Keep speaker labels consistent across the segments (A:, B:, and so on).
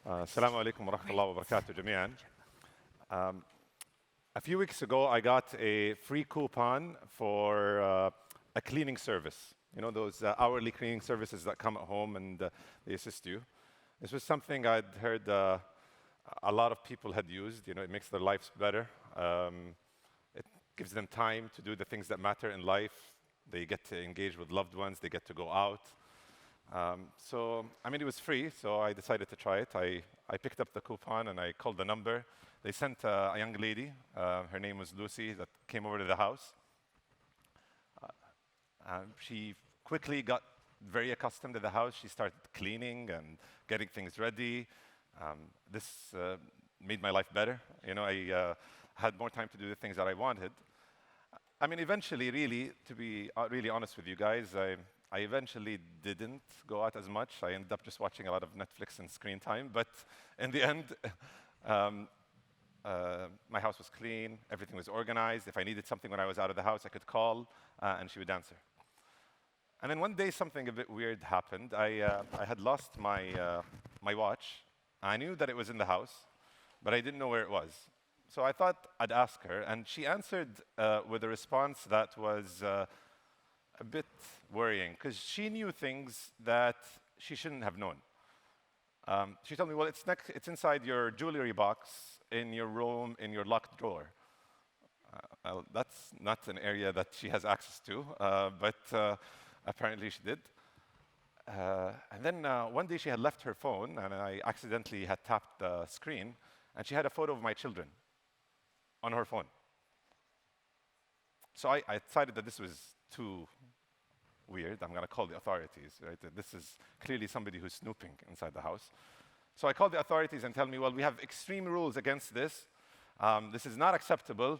A: Assalamu alaikum wa rahmatullahi wa barakatuh jami'an. Um, a few weeks ago, I got a free coupon for a cleaning service. You know, those hourly cleaning services that come at home and they assist you. This was something I'd heard a lot of people had used. You know, it makes their lives better. It gives them time to do the things that matter in life. They get to engage with loved ones. They get to go out. I mean, it was free, so I decided to try it. I picked up the coupon and I called the number. They sent a young lady, her name was Lucy, that came over to the house. She quickly got very accustomed to the house. She started cleaning and getting things ready. This made my life better. You know, I had more time to do the things that I wanted. I mean, eventually, really, to be really honest with you guys, I eventually didn't go out as much. I ended up just watching a lot of Netflix and screen time. But in the end, my house was clean. Everything was organized. If I needed something when I was out of the house, I could call, and she would answer. And then one day, something a bit weird happened. I had lost my watch. I knew that it was in the house, but I didn't know where it was. So I thought I'd ask her, and she answered with a response that was a bit worrying, because she knew things that she shouldn't have known. She told me, well, it's inside your jewelry box in your room, in your locked drawer. Well, that's not an area that she has access to, but apparently she did. And then one day she had left her phone, and I accidentally had tapped the screen, and she had a photo of my children on her phone. So I decided that this was too weird. I'm going to call the authorities. Right? This is clearly somebody who's snooping inside the house. So I called the authorities and tell me, well, we have extreme rules against this. This is not acceptable,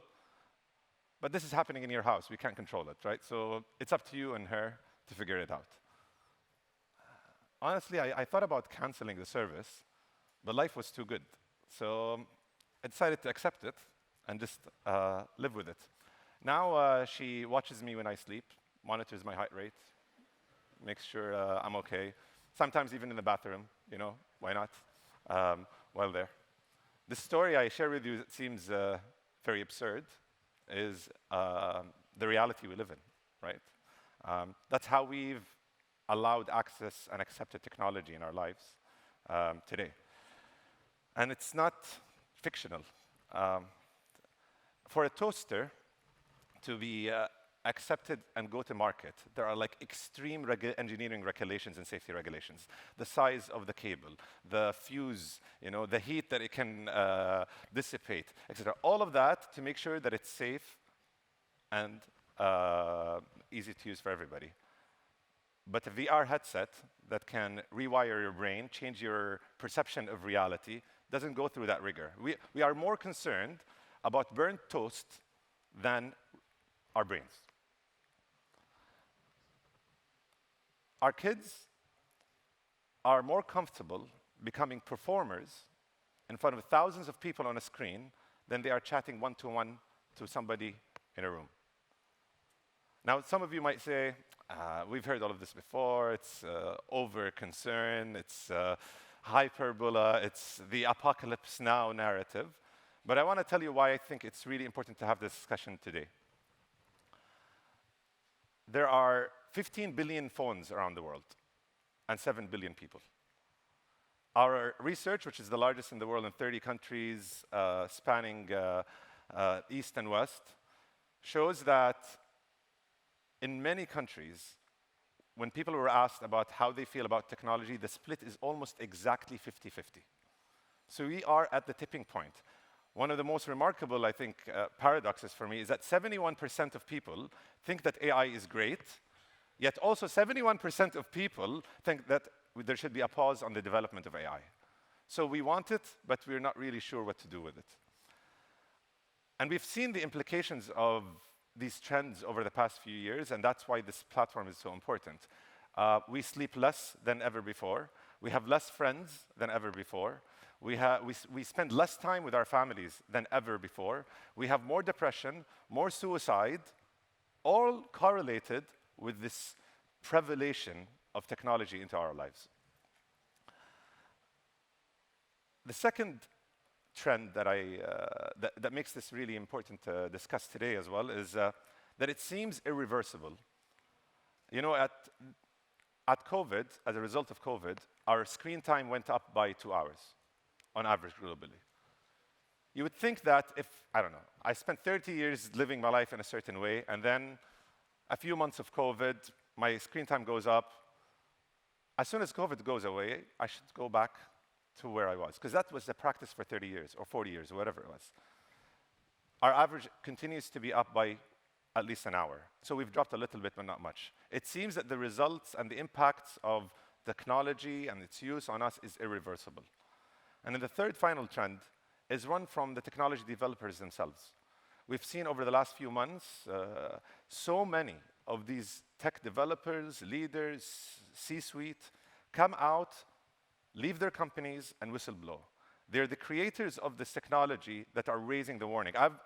A: but this is happening in your house. We can't control it, right? So it's up to you and her to figure it out. Honestly, I thought about canceling the service, but life was too good. So I decided to accept it and just live with it. Now she watches me when I sleep, monitors my heart rate, makes sure I'm okay. Sometimes even in the bathroom, you know, why not? While there. The story I share with you that seems very absurd is the reality we live in, right? That's how we've allowed access and accepted technology in our lives today. And it's not fictional. For a toaster to be accepted and go to market, there are like extreme engineering regulations and safety regulations. The size of the cable, the fuse, you know, the heat that it can dissipate, etc. All of that to make sure that it's safe and easy to use for everybody. But a VR headset that can rewire your brain, change your perception of reality, doesn't go through that rigor. We are more concerned about burnt toast than our brains. Our kids are more comfortable becoming performers in front of thousands of people on a screen than they are chatting one-to-one to somebody in a room. Now, some of you might say, we've heard all of this before, it's over-concern, it's hyperbola, it's the apocalypse now narrative. But I want to tell you why I think it's really important to have this discussion today. There are 15 billion phones around the world and 7 billion people. Our research, which is the largest in the world in 30 countries, spanning east and west, shows that in many countries, when people were asked about how they feel about technology, the split is almost exactly 50-50. So we are at the tipping point. One of the most remarkable, I think, paradoxes for me is that 71% of people think that AI is great, yet also 71% of people think that there should be a pause on the development of AI. So we want it, but we're not really sure what to do with it. And we've seen the implications of these trends over the past few years, and that's why this platform is so important. We sleep less than ever before. We have less friends than ever before. We spend less time with our families than ever before. We have more depression, more suicide, all correlated with this prevalation of technology into our lives. The second trend that makes this really important to discuss today as well is that it seems irreversible. You know, at COVID, as a result of COVID, our screen time went up by 2 hours on average globally. You would think that if, I don't know, I spent 30 years living my life in a certain way, and then a few months of COVID, my screen time goes up. As soon as COVID goes away, I should go back to where I was, because that was the practice for 30 years or 40 years, or whatever it was. Our average continues to be up by at least an hour. So we've dropped a little bit, but not much. It seems that the results and the impacts of technology and its use on us is irreversible. And then the third final trend is one from the technology developers themselves. We've seen over the last few months so many of these tech developers, leaders, C-suite, come out, leave their companies, and whistleblow. They're the creators of this technology that are raising the warning. I'm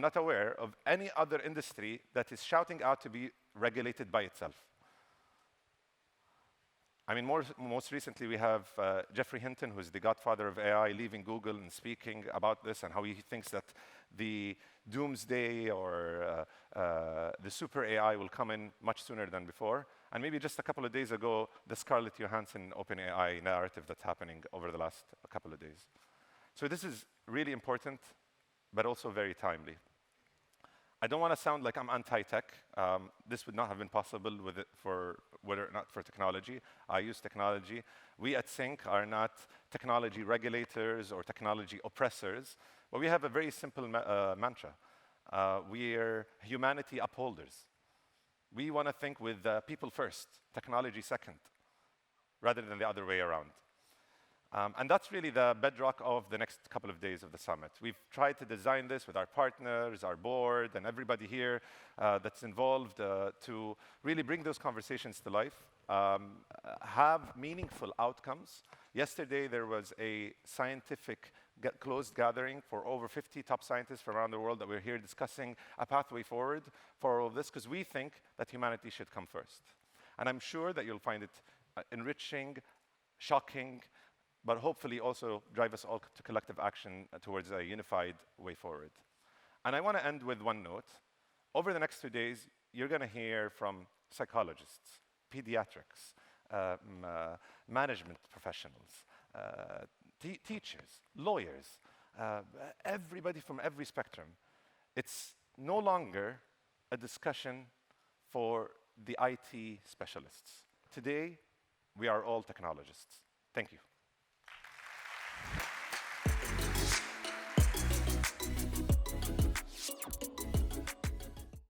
A: not aware of any other industry that is shouting out to be regulated by itself. I mean, most recently, we have Jeffrey Hinton, who's the godfather of AI, leaving Google and speaking about this and how he thinks that the doomsday or the super AI will come in much sooner than before. And maybe just a couple of days ago, the Scarlett Johansson OpenAI narrative that's happening over the last couple of days. So this is really important, but also very timely. I don't want to sound like I'm anti-tech. This would not have been possible were it not for technology. I use technology. We at Sync are not technology regulators or technology oppressors, but we have a very simple mantra. We are humanity upholders. We want to think with people first, technology second, rather than the other way around. And that's really the bedrock of the next couple of days of the summit. We've tried to design this with our partners, our board, and everybody here that's involved to really bring those conversations to life, have meaningful outcomes. Yesterday, there was a scientific closed gathering for over 50 top scientists from around the world that we're here discussing a pathway forward for all of this, because we think that humanity should come first. And I'm sure that you'll find it enriching, shocking, but hopefully also drive us all to collective action towards a unified way forward. And I want to end with one note. Over the next 2 days, you're going to hear from psychologists, pediatrics, management professionals, teachers, lawyers, everybody from every spectrum. It's no longer a discussion for the IT specialists. Today, we are all technologists. Thank you.